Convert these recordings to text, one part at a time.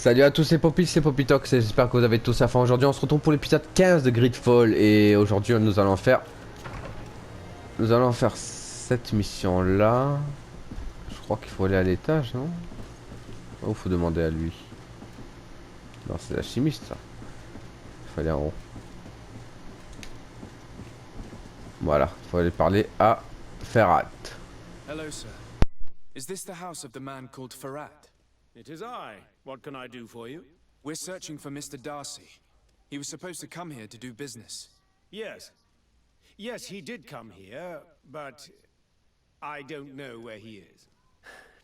Salut à tous, c'est Popis, c'est Popitox et j'espère que vous avez tous à fond. Aujourd'hui on se retrouve pour l'épisode 15 de GreedFall et aujourd'hui nous allons faire cette mission là. Je crois qu'il faut aller à l'étage, non? Oh, faut demander à lui. Non, c'est la chimiste ça. Il faut aller en haut. Voilà, il faut aller parler à Ferrat. Hello, sir. Is this the house of the man called Ferrat? It is I. What can I do for you? We're searching for Mr. Darcy. He was supposed to come here to do business. Yes. Yes, he did come here, but I don't know where he is.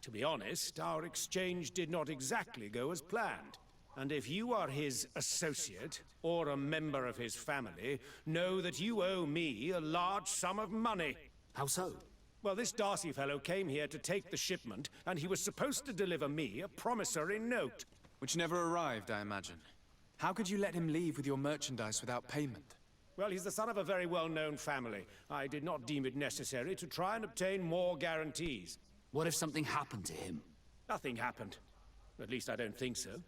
To be honest, our exchange did not exactly go as planned. And if you are his associate, or a member of his family, know that you owe me a large sum of money. How so? Well, this Darcy fellow came here to take the shipment, and he was supposed to deliver me a promissory note. Which never arrived, I imagine. How could you let him leave with your merchandise without payment? Well, he's the son of a very well-known family. I did not deem it necessary to try and obtain more guarantees. What if something happened to him? Nothing happened. At least I don't think so.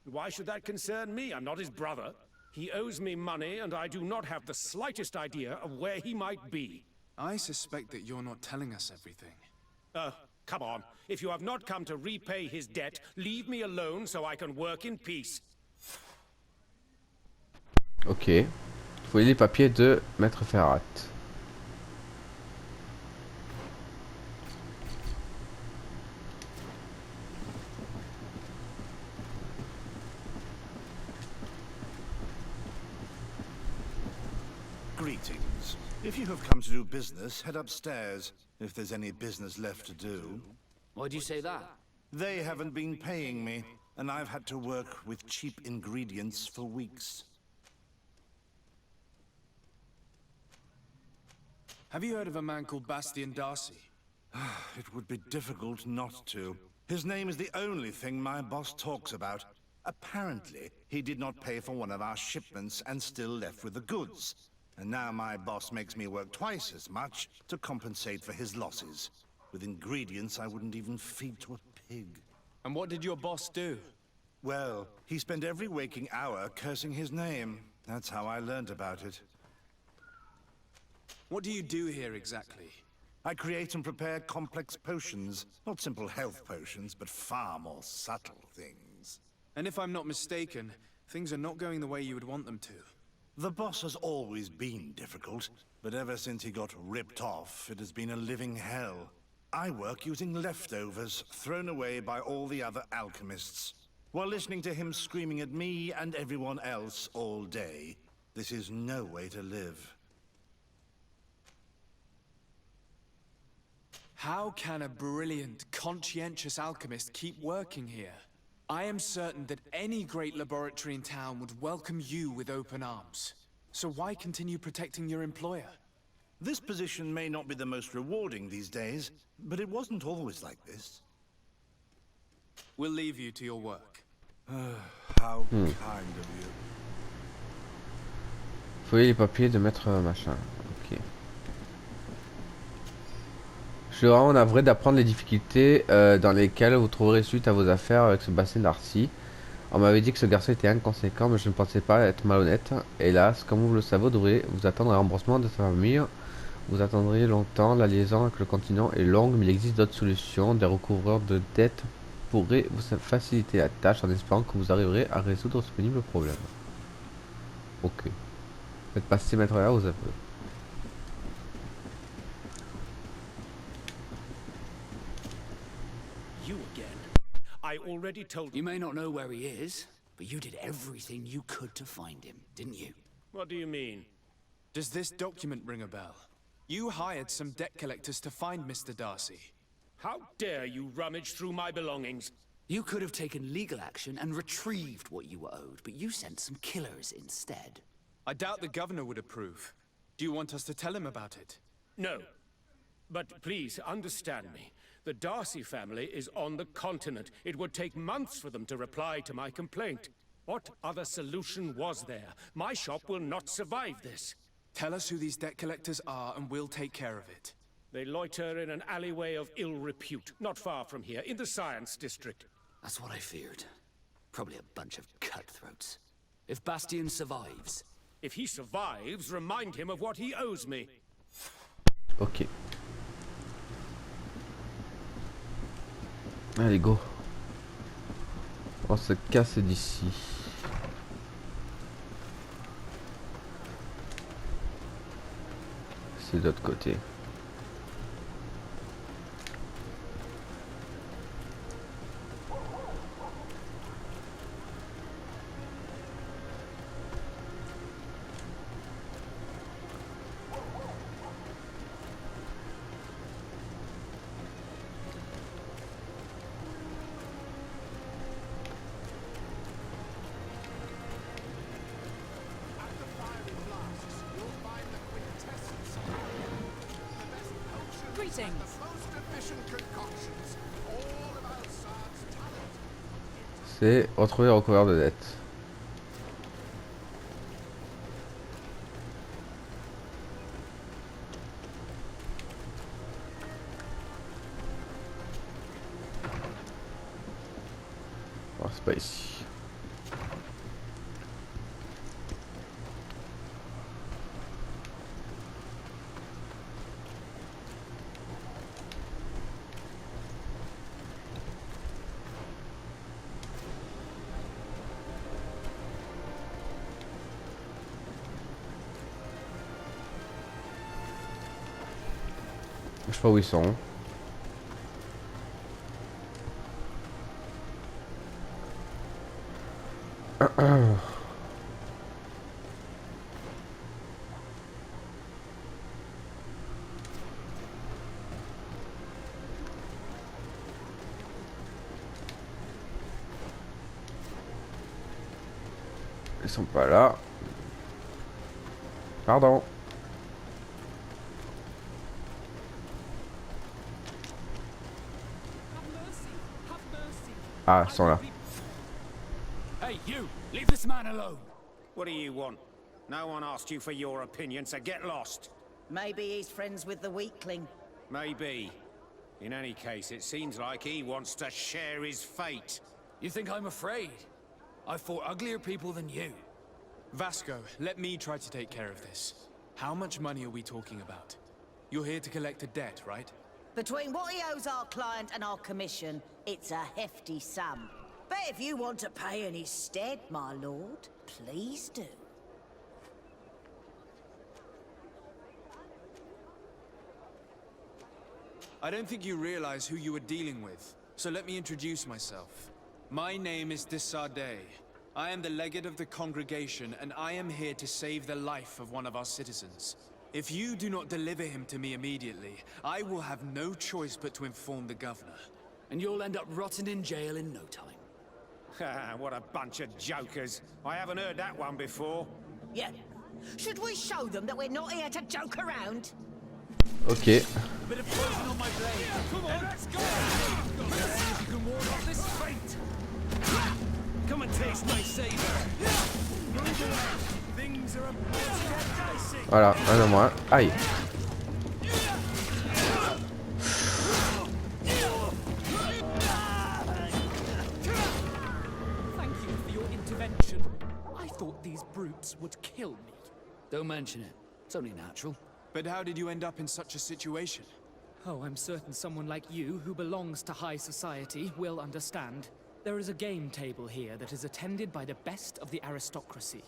Why should that concern me? I'm not his brother. He owes me money, and I do not have the slightest idea of where he might be. I suspect that you're not telling us everything. Come on. If you have not come to repay his debt, leave me alone so I can work in peace. Ok. Il faut les papiers de Maître Ferrat. Greetings. If you have come to do business, head upstairs, if there's any business left to do. Why'd you say that? They haven't been paying me, and I've had to work with cheap ingredients for weeks. Have you heard of a man called Bastian Darcy? It would be difficult not to. His name is the only thing my boss talks about. Apparently, he did not pay for one of our shipments and still left with the goods. And now my boss makes me work twice as much to compensate for his losses. With ingredients I wouldn't even feed to a pig. And what did your boss do? Well, he spent every waking hour cursing his name. That's how I learned about it. What do you do here exactly? I create and prepare complex potions. Not simple health potions, but far more subtle things. And if I'm not mistaken, things are not going the way you would want them to. The boss has always been difficult, but ever since he got ripped off, it has been a living hell. I work using leftovers thrown away by all the other alchemists, while listening to him screaming at me and everyone else all day. This is no way to live. How can a brilliant, conscientious alchemist keep working here? I am certain that any great laboratory in town would welcome you with open arms. So why continue protecting your employer? This position may not be the most rewarding these days, but it wasn't always like this. We'll leave you to your work. How kind of you. Fouillez les papiers de Maître Machin. Ok. Je suis vraiment navré d'apprendre les difficultés dans lesquelles vous trouverez suite à vos affaires avec ce Bastien Darcy. On m'avait dit que ce garçon était inconséquent, mais je ne pensais pas être malhonnête. Hélas, comme vous le savez, vous devrez vous attendre à un remboursement de sa famille. Vous attendriez longtemps, la liaison avec le continent est longue, mais il existe d'autres solutions. Des recouvreurs de dettes pourraient vous faciliter la tâche en espérant que vous arriverez à résoudre ce pénible problème. Ok. Faites passer Maître là aux aveux. You again. I already told You may not know where he is, but you did everything you could to find him, didn't you? What do you mean? Does this document ring a bell? You hired some debt collectors to find Mr. Darcy. How dare you rummage through my belongings? You could have taken legal action and retrieved what you were owed, but you sent some killers instead. I doubt the governor would approve. Do you want us to tell him about it? No. But please understand me. The Darcy family is on the continent. It would take months for them to reply to my complaint. What other solution was there? My shop will not survive this. Tell us who these debt collectors are and we'll take care of it. They loiter in an alleyway of ill repute, not far from here, in the Science District. That's what I feared. Probably a bunch of cutthroats. If Bastion survives... If he survives, remind him of what he owes me. Ok. Allez, go. On se casse d'ici. C'est de l'autre côté. C'est retrouver le recouvert de dettes. Oh, c'est pas ici. Je sais pas où ils sont. Ils sont pas là. Pardon. Ah, ils sont là. Hey, you! Leave this man alone! What do you want? No one asked you for your opinion, so get lost. Maybe he's friends with the weakling. Maybe. In any case, it seems like he wants to share his fate. You think I'm afraid? I've fought uglier people than you. Vasco, let me try to take care of this. How much money are we talking about? You're here to collect a debt, right? Between what he owes our client and our commission, it's a hefty sum. But if you want to pay in his stead, my lord, please do. I don't think you realize who you were dealing with, so let me introduce myself. My name is Desade. I am the legate of the congregation, and I am here to save the life of one of our citizens. If you do not deliver him to me immediately, I will have no choice but to inform the governor. And you'll end up rotting in jail in no time. What a bunch of jokers. I haven't heard that one before. Yeah. Should we show them that we're not here to joke around? Ok. Bit of poison on my blade. Come on, let's go! If you can ward off this fate. Come and taste my savor. Things are about to get dicey. Voilà, un de moins. Aïe. Thank you for your intervention. I thought these brutes would kill me. Don't mention it. It's only natural. But how did you end up in such a situation? Oh, I'm certain someone like you, who belongs to high society, will understand. There is a game table here that is attended by the best of the aristocracy.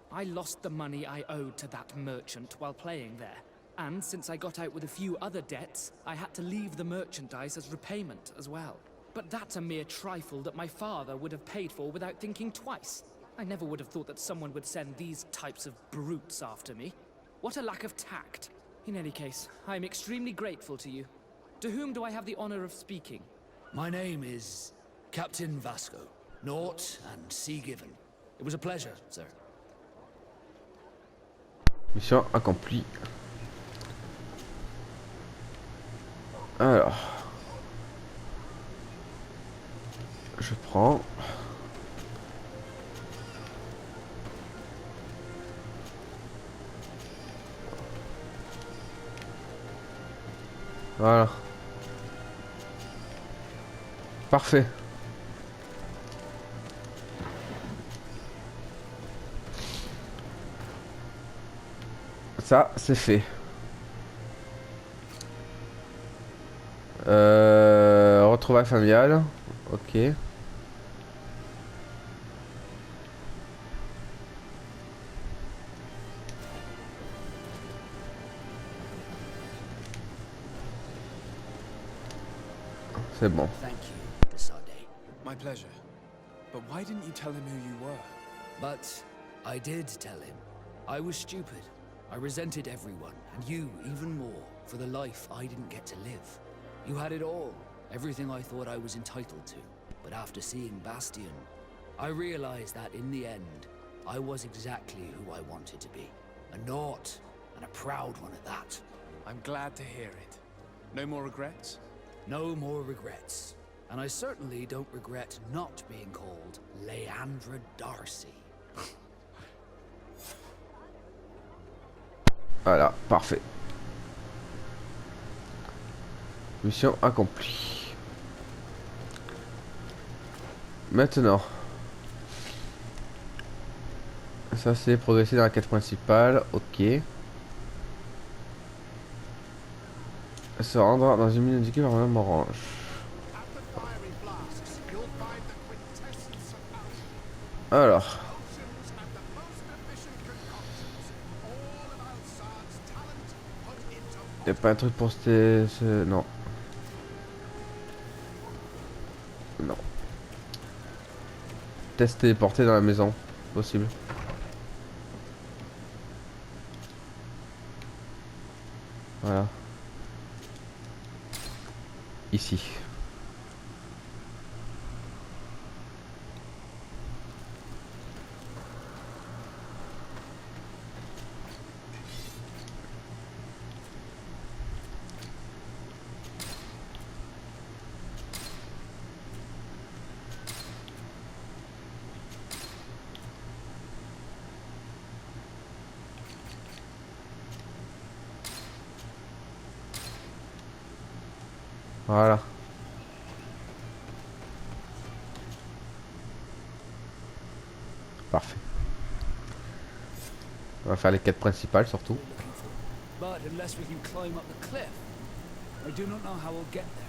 I lost the money I owed to that merchant while playing there. And since I got out with a few other debts, I had to leave the merchandise as repayment as well. But that's a mere trifle that my father would have paid for without thinking twice. I never would have thought that someone would send these types of brutes after me. What a lack of tact. In any case, I am extremely grateful to you. To whom do I have the honor of speaking? My name is Captain Vasco. Naught and sea given. It was a pleasure, sir. Mission accomplie. Alors. Je prends. Voilà. Ça, c'est fait. Retrouvailles familiales. Ok. C'est bon. Thank you, Desade. My pleasure. But why didn't you tell him who you were? But I did tell him. I was stupid. I resented everyone, and you even more, for the life I didn't get to live. You had it all, everything I thought I was entitled to. But after seeing Bastion, I realized that in the end, I was exactly who I wanted to be. A Naut, and a proud one at that. I'm glad to hear it. No more regrets? No more regrets. And I certainly don't regret not being called Leandra Darcy. Voilà, parfait. Mission accomplie. Maintenant. Ça c'est progresser dans la quête principale. Ok. Se rendre dans une mine indiquée par un orange. Alors. Y'a pas un truc pour ce... Non. Non. Test téléporté dans la maison. Possible. Voilà. Ici. Voilà. Parfait. On va faire les quêtes principales surtout. But unless we can climb up the cliff, I do not know how we'll get there.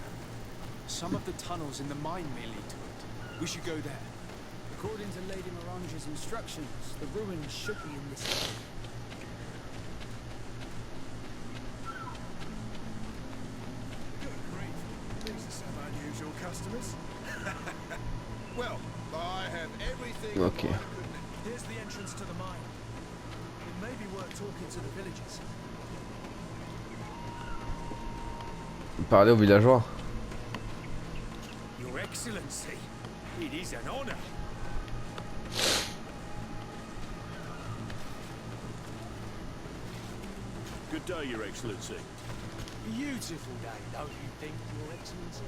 Some of the tunnels in the mine may lead to it. We should go there. According to Lady Mirange's instructions, the ruins should be in this area. These are some unusual customers. Well, I have everything. Ok. Here's the entrance to the mine. It may be worth talking to the villagers. Parler aux villageois. Your Excellency, it is an honor. Good day, Your Excellency. Beautiful day, don't you think, Your Excellency?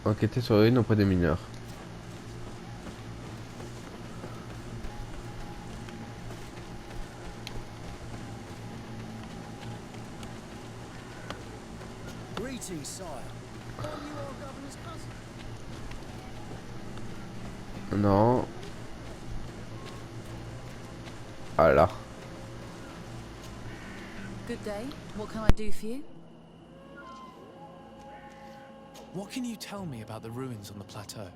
Enquêter sur une auprès des mineurs. Greetings, sire. Are you our governor's cousin? Non. Voilà. Good day. What can I do for you? What can you tell me about the ruins on the plateau?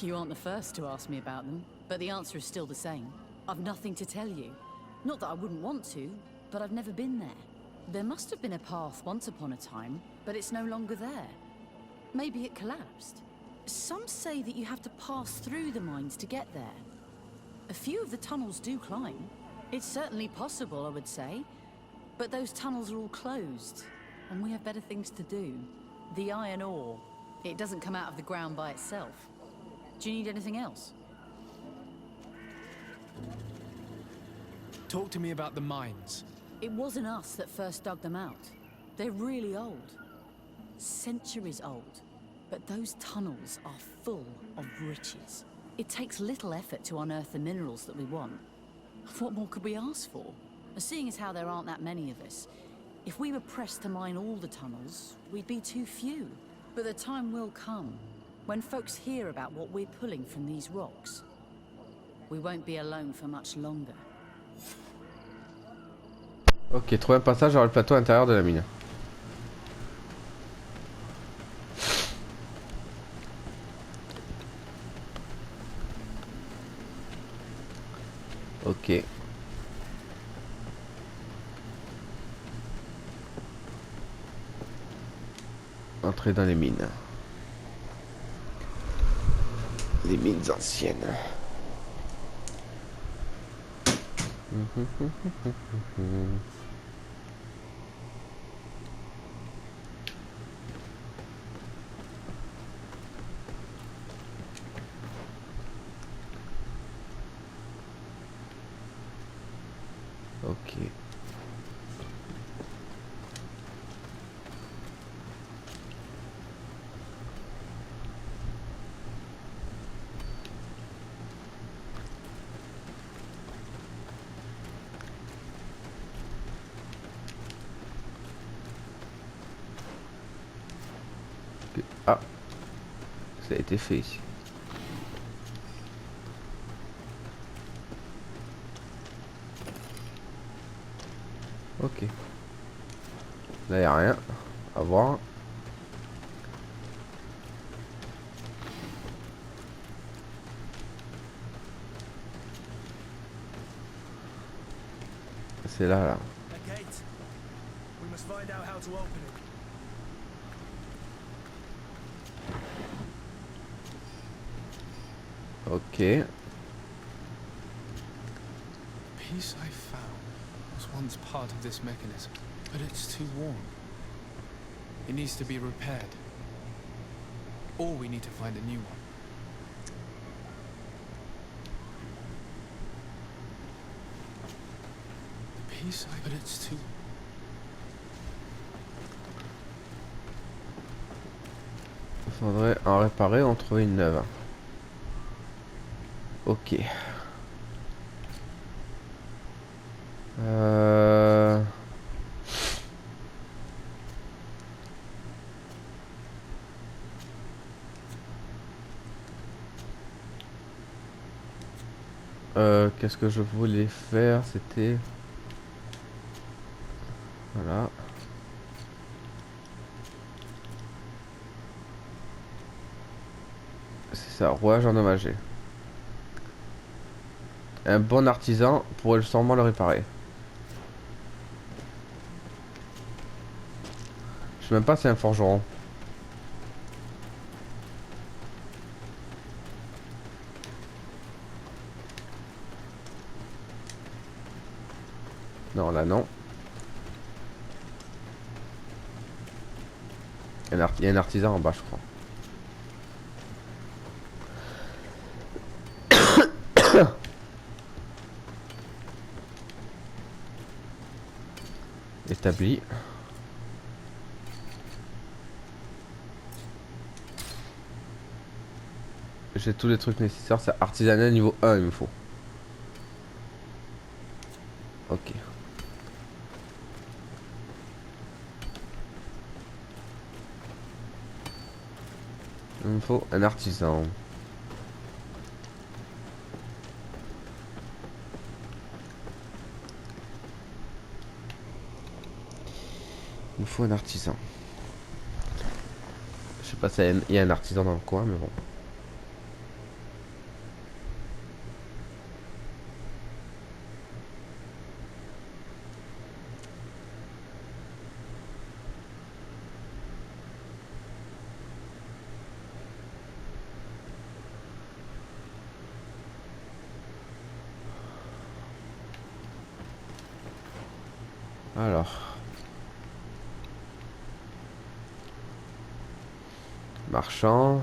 You aren't the first to ask me about them, but the answer is still the same. I've nothing to tell you. Not that I wouldn't want to, but I've never been there. There must have been a path once upon a time, but it's no longer there. Maybe it collapsed. Some say that you have to pass through the mines to get there. A few of the tunnels do climb. It's certainly possible, I would say. But those tunnels are all closed, and we have better things to do. The iron ore, it doesn't come out of the ground by itself. Do you need anything else? Talk to me about the mines. It wasn't us that first dug them out. They're really old. Centuries old. But those tunnels are full of riches. It takes little effort to unearth the minerals that we want. What more could we ask for? Seeing as how there aren't that many of us, if we were pressed to mine all the tunnels, we'd be too few. But the time will come when folks hear about what we're pulling from these rocks. We won't be alone for much longer. Ok, trouver un passage vers le plateau intérieur de la mine. Ok. Entrer dans les mines. Les mines anciennes. Ok. Ah, ça a été fait ici. Ok. Là, y a rien à voir. C'est là, là. Ok. The piece I found was once part of this mechanism, but it's too worn. It needs to be repaired. Or we need to find a new one. The piece but it's too... Il faudrait en réparer ou en trouver une neuve. Ok. Qu'est-ce que je voulais faire? C'était... Voilà. C'est ça, rouage endommagé. Un bon artisan pourrait sûrement le réparer. Je sais même pas si c'est un forgeron. Non, là non. Il y a un artisan en bas, je crois. Établi. J'ai tous les trucs nécessaires. C'est artisanal niveau 1, il me faut. Ok. Il me faut un artisan. Il me faut un artisan. Je sais pas s'il y a un artisan dans le coin, mais bon. Alors. Marchand.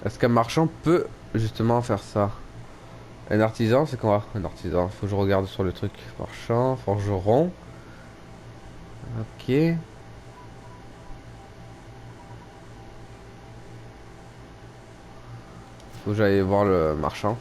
Est-ce qu'un marchand peut justement faire ça? Un artisan, c'est quoi? Un artisan, faut que je regarde sur le truc. Marchand, forgeron. Ok. Faut que j'aille voir le marchand.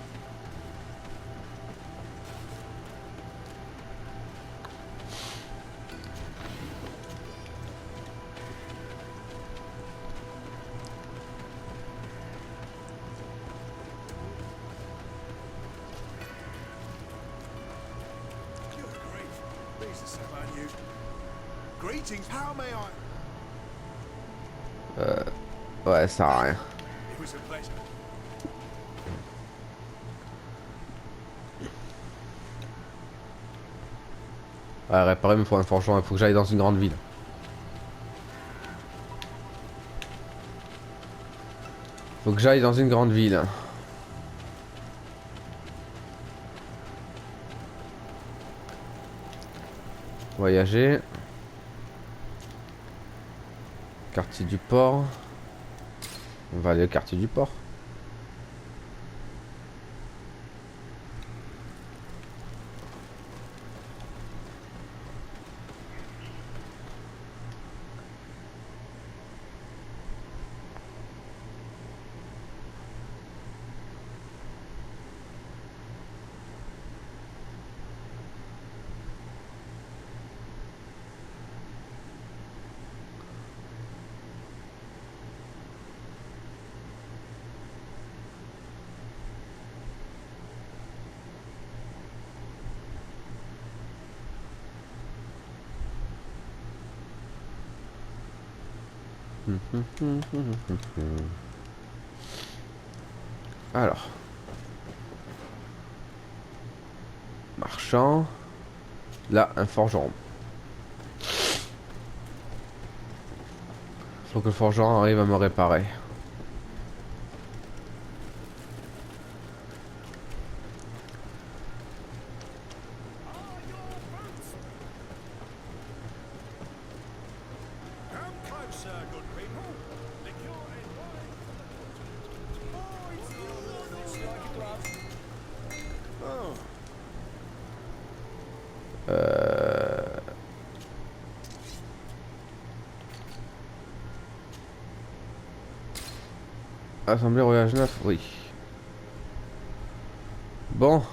Jesus, about you. Greetings, how may I? Ouais, ça sert à rien. It was a pleasure. Ouais, réparer, il me faut un forgeron, il faut que j'aille dans une grande ville. Faut que j'aille dans une grande ville. Voyager. Quartier du port. On va aller au quartier du port. Alors. Marchand. Là, un forgeron. Faut que le forgeron arrive à me réparer. Assemblée voyage neuf, oui. Bon.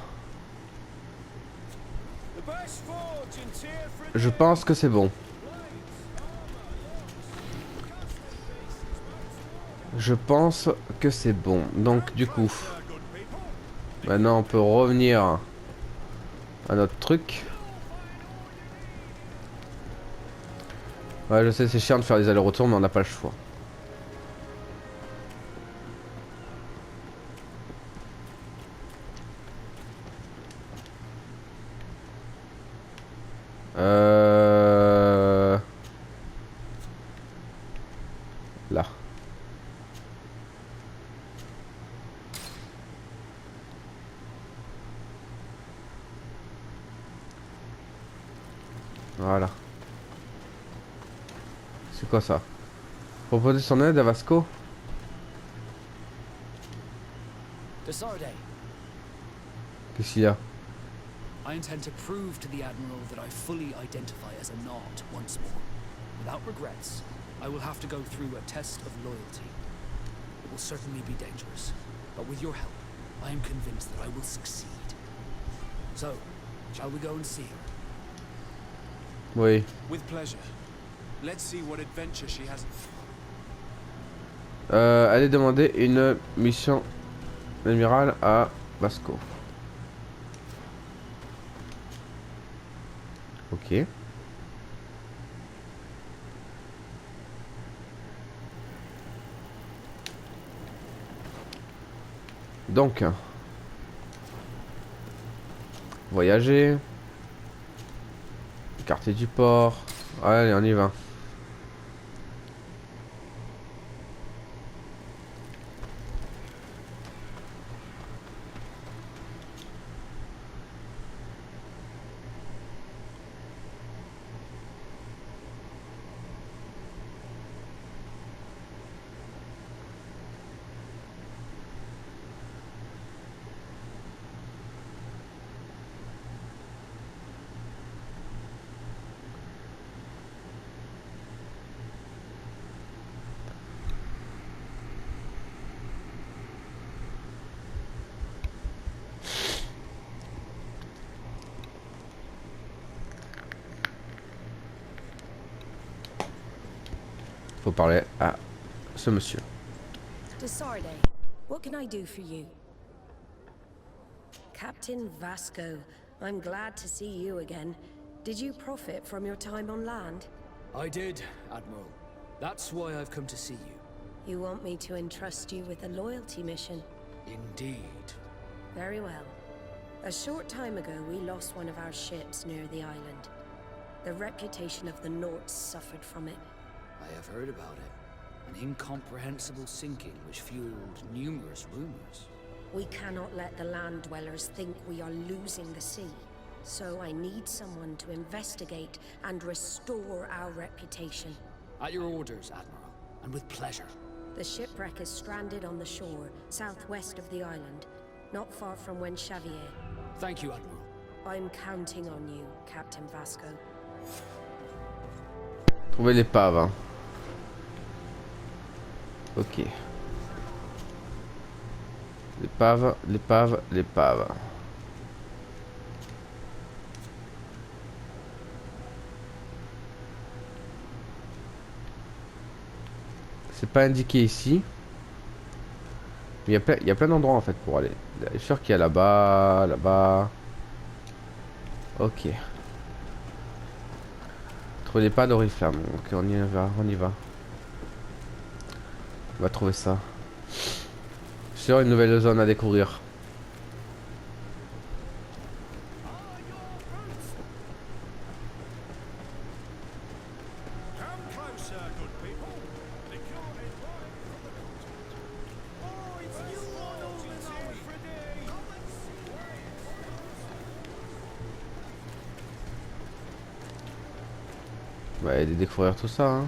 Je pense que c'est bon. Je pense que c'est bon. Donc du coup, maintenant on peut revenir à notre truc. Ouais, je sais, c'est chiant de faire des allers-retours, mais on n'a pas le choix. Là. Voilà. C'est quoi ça? Proposer son aide à Vasco? Qu'est-ce qu'il y a? I intend to prove to the Admiral that I fully identify as a Nod once more. Without regrets, I will have to go through a test of loyalty. It will certainly be dangerous, but with your help, I am convinced that I will succeed. So, shall we go and see her? Oui. With pleasure. Let's see what adventure she has. Allez demander une mission amiral à Vasco. Ok. Donc, voyager. Quartier du port. Allez, on y va. Faut parler à ce monsieur. Desarde, what can I do for you? Captain Vasco, I'm glad to see you again. Did you profit from your time on land? I did, Admiral. That's why I've come to see you. You want me to entrust you with a loyalty mission? Indeed. Very well. A short time ago, we lost one of our ships near the island. The reputation of the Norts suffered from it. I have heard about it. An incomprehensible sinking which fueled numerous rumors. We cannot let the land dwellers think we are losing the sea. So I need someone to investigate and restore our reputation. At your orders, Admiral, and with pleasure. The shipwreck is stranded on the shore, southwest of the island, not far from Xavier. Thank you, Admiral. I'm counting on you, Captain Vasco. Trouver l'épave. Hein. Ok. L'épave, l'épave, l'épave. C'est pas indiqué ici. Il y a plein d'endroits en fait pour aller. Je suis sûr qu'il y a là-bas, là-bas. Ok. Trouvez pas d'oriflamme. Ok, on y va, on y va. On va trouver ça. Sur une nouvelle zone à découvrir. On va aller découvrir tout ça. Hein.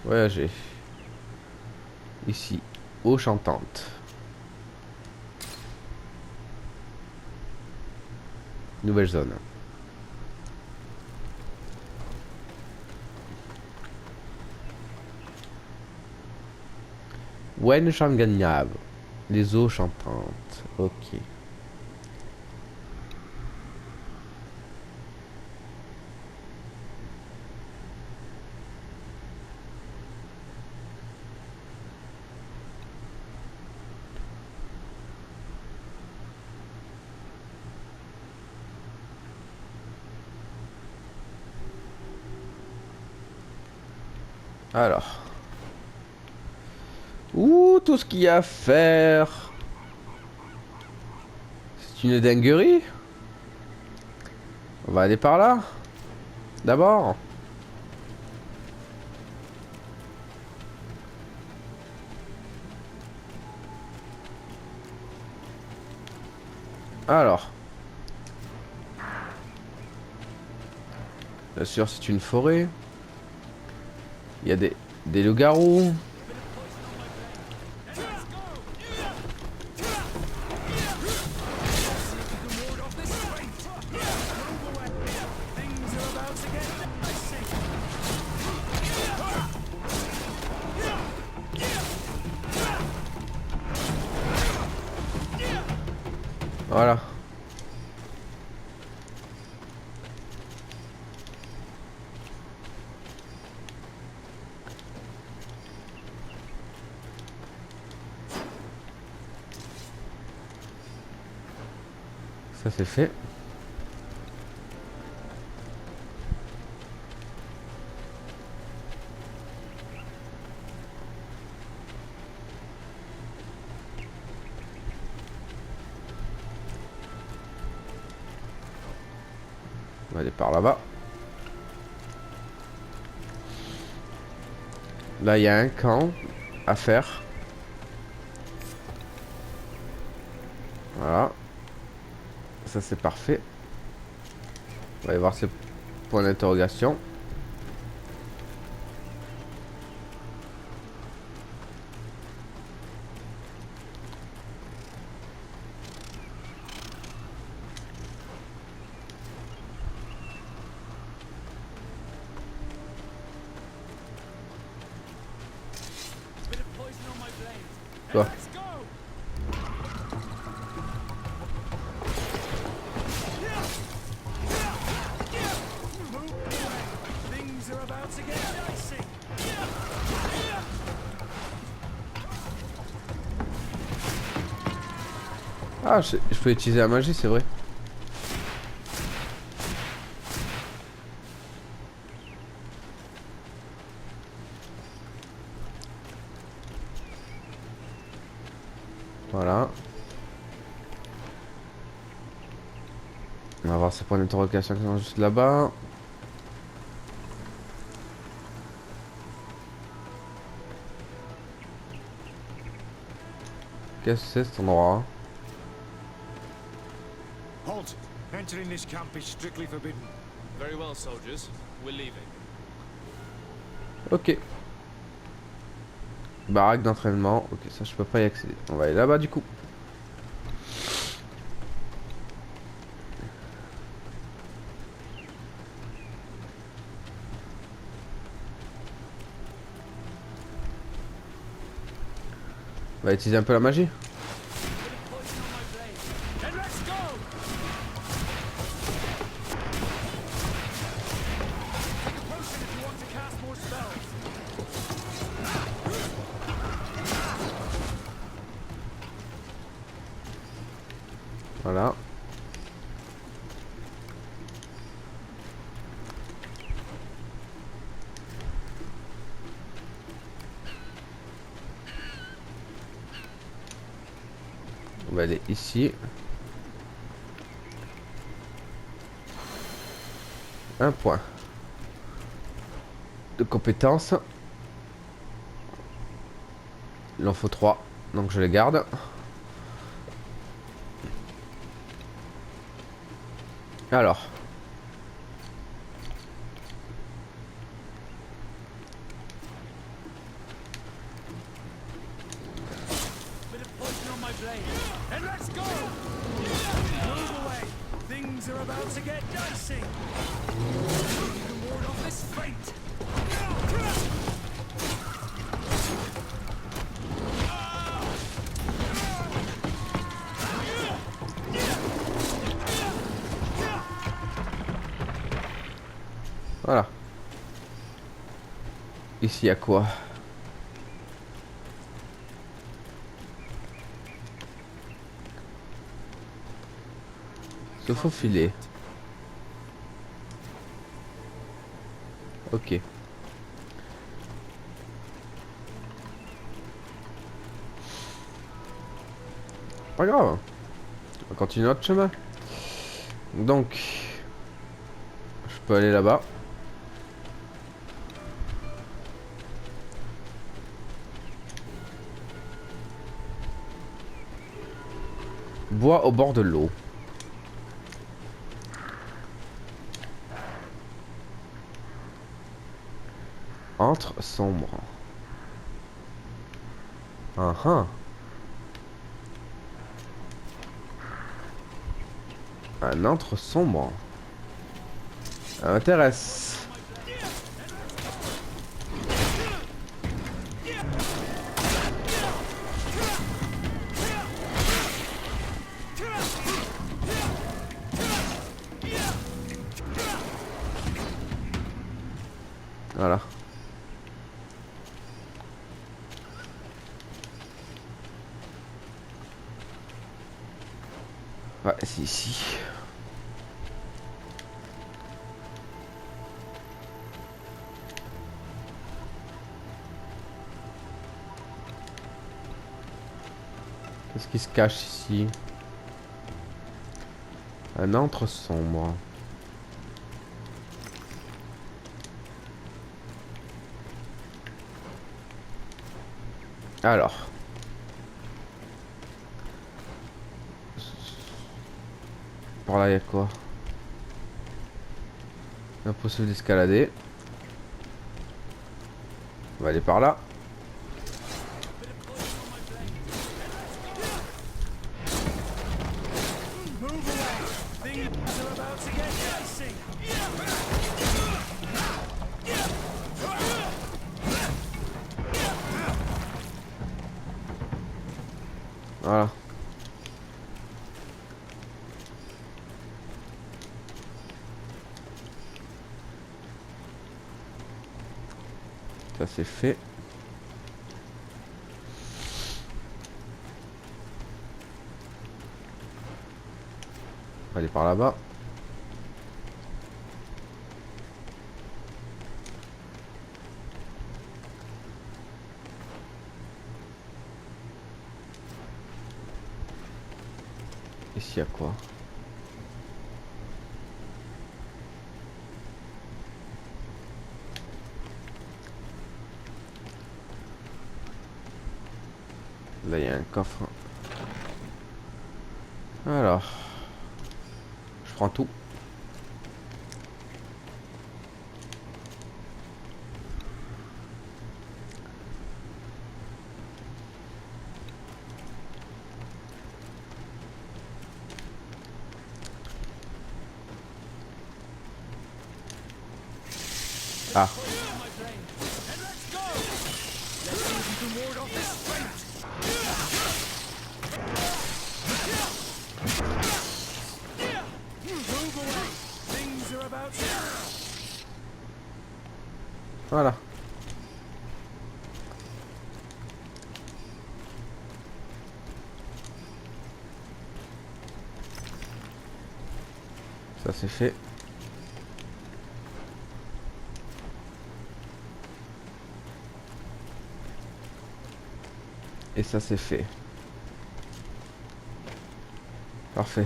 Voyager. Ici, eau chantante. Nouvelle zone. Wen Shanganyab. Les eaux chantantes. Ok. Alors. Ouh, tout ce qu'il y a à faire. C'est une dinguerie. On va aller par là. D'abord. Alors. Bien sûr, c'est une forêt. Il y a des loups-garous. Voilà. Ça c'est fait. On va aller par là-bas. Là, il y a un camp à faire. Voilà. Ça, c'est parfait. On va aller voir ces points d'interrogation. Toi. Ah, je peux utiliser la magie, c'est vrai. Voilà. On va voir ces points d'interrogation qui sont juste là-bas. Qu'est-ce que c'est cet endroit? Halt! Entering this camp is strictly forbidden. Very well, soldiers. We're leaving. Ok. Baraque d'entraînement. Ok, ça je peux pas y accéder. On va aller là-bas du coup. On va utiliser un peu la magie. Voilà. On va aller ici. Un point de compétence. Il en faut 3, donc je les garde. Alors. Voilà. Ici, il y a quoi? Se faufiler. Ok. Pas grave. On va continuer notre chemin. Donc, je peux aller là-bas. Bois au bord de l'eau. Antre sombre. Un antre sombre. Ça m'intéresse. Voilà. Ouais, c'est ici. Qu'est-ce qui se cache ici? Un antre sombre. Alors. Par là, il y a quoi? Impossible d'escalader. On va aller par là. Voilà. Ça c'est fait. On va aller par là-bas. Ici il y a quoi? Là il y a un coffre. Alors, je prends tout. Ah. Voilà. Ça c'est fait. Et ça c'est fait. Parfait.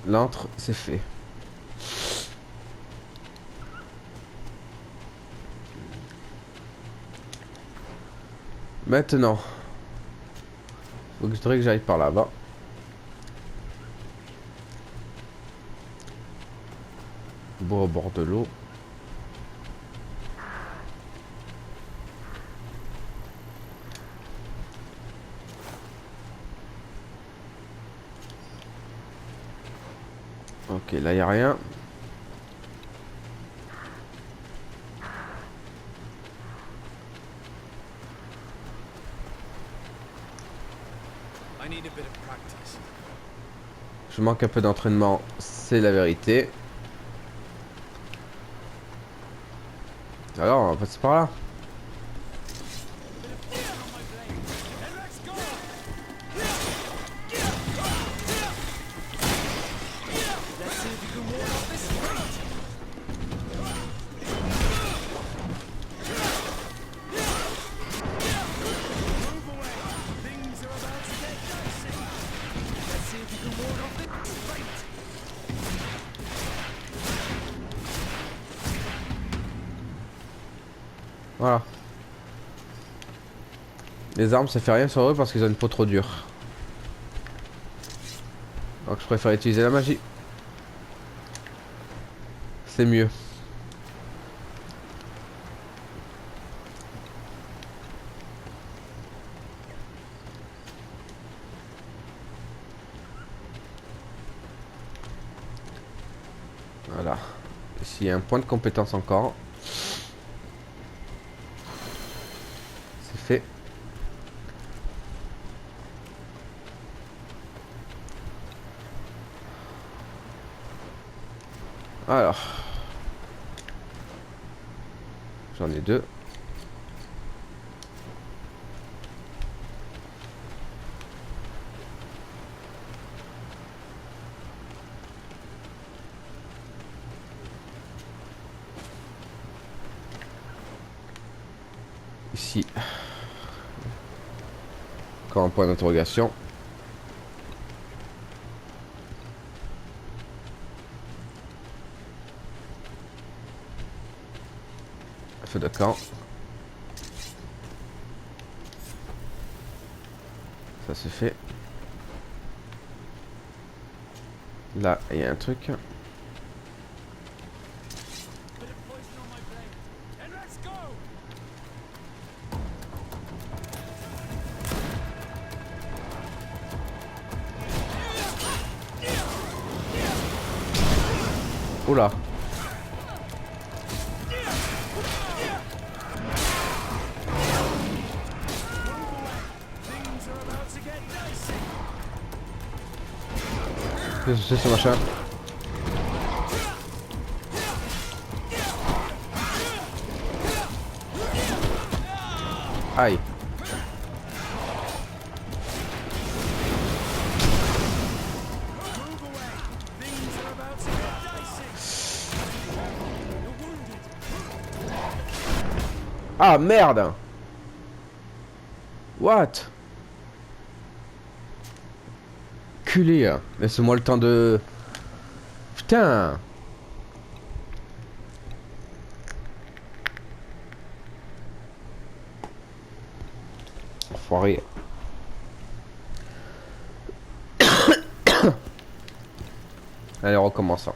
L'antre, c'est fait. Maintenant, faut que je dirais que j'aille par là-bas. Bon, au bord de l'eau. Ok, là il n'y a rien. Je manque un peu d'entraînement, c'est la vérité. Alors, on va passer par là. Voilà. Les armes ça fait rien sur eux parce qu'ils ont une peau trop dure. Donc je préfère utiliser la magie. C'est mieux. Voilà. Ici il y a un point de compétence encore. C'est fait. Alors. J'en ai deux. Ici. Encore un point d'interrogation. Feu de camp. Ça c'est fait. Là, il y a un truc. Oula. Qu'est-ce que c'est ce machin? Aïe. Ah merde. What? Culé. Laisse-moi le temps de... Putain. Enfoiré. Allez, on recommence.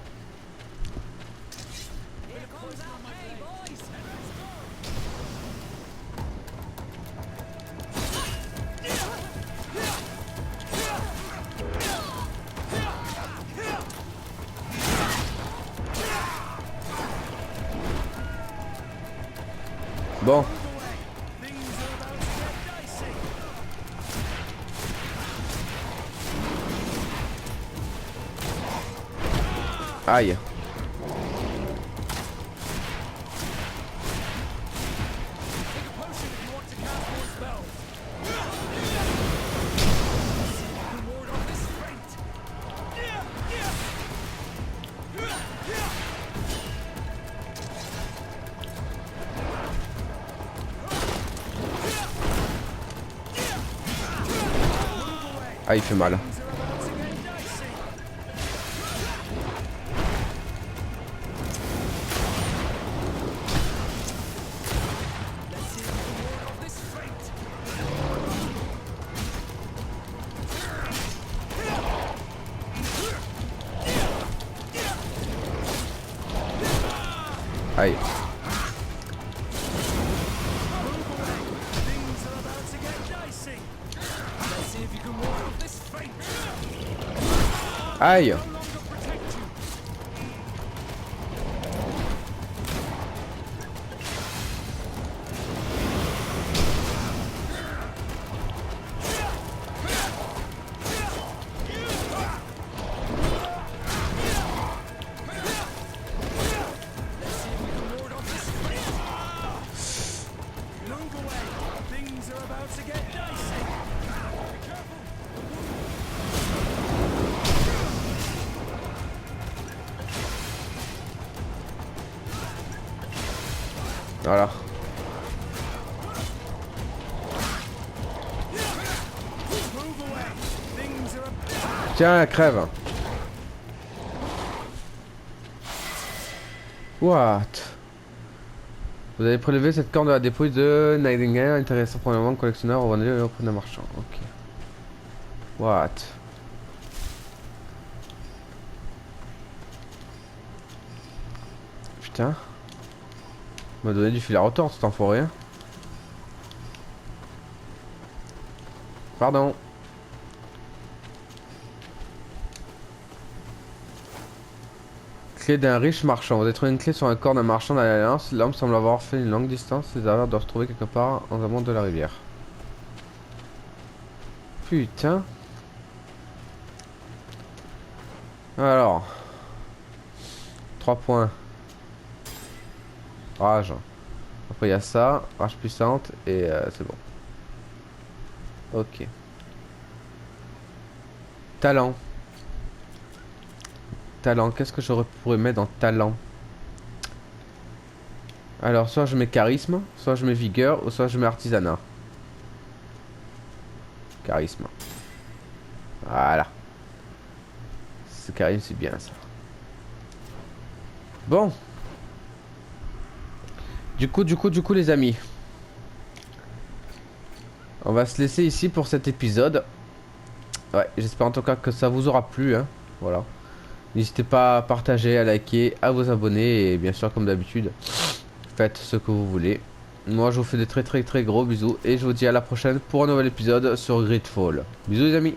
Bon. Aïe. Ah, il fait mal. Aïe. Aïe. Voilà. Tiens, crève. What? Vous avez prélevé cette corne de la dépouille de Nightingale, intéressant probablement collectionneur ou vendeur auprès d'un marchand. Ok. What? Putain. Il m'a donné du fil à retordre cet enfoiré. Pardon. Clé d'un riche marchand. Vous avez trouvé une clé sur un corps d'un marchand dans l'Alliance. L'homme semble avoir fait une longue distance. Les affaires doivent se trouver quelque part en amont de la rivière. Putain. Alors. 3 points. Rage. Après il y a ça. Rage puissante. Et c'est bon. Ok. Talent. Talent, qu'est-ce que je pourrais mettre dans talent? Alors, soit je mets charisme, soit je mets vigueur, ou soit je mets artisanat. Charisme. Voilà. Ce charisme, c'est bien ça. Bon. Du coup, les amis. On va se laisser ici pour cet épisode. Ouais, j'espère en tout cas que ça vous aura plu, hein. Voilà. N'hésitez pas à partager, à liker, à vous abonner et bien sûr comme d'habitude, faites ce que vous voulez. Moi je vous fais des très gros bisous et je vous dis à la prochaine pour un nouvel épisode sur GreedFall. Bisous les amis.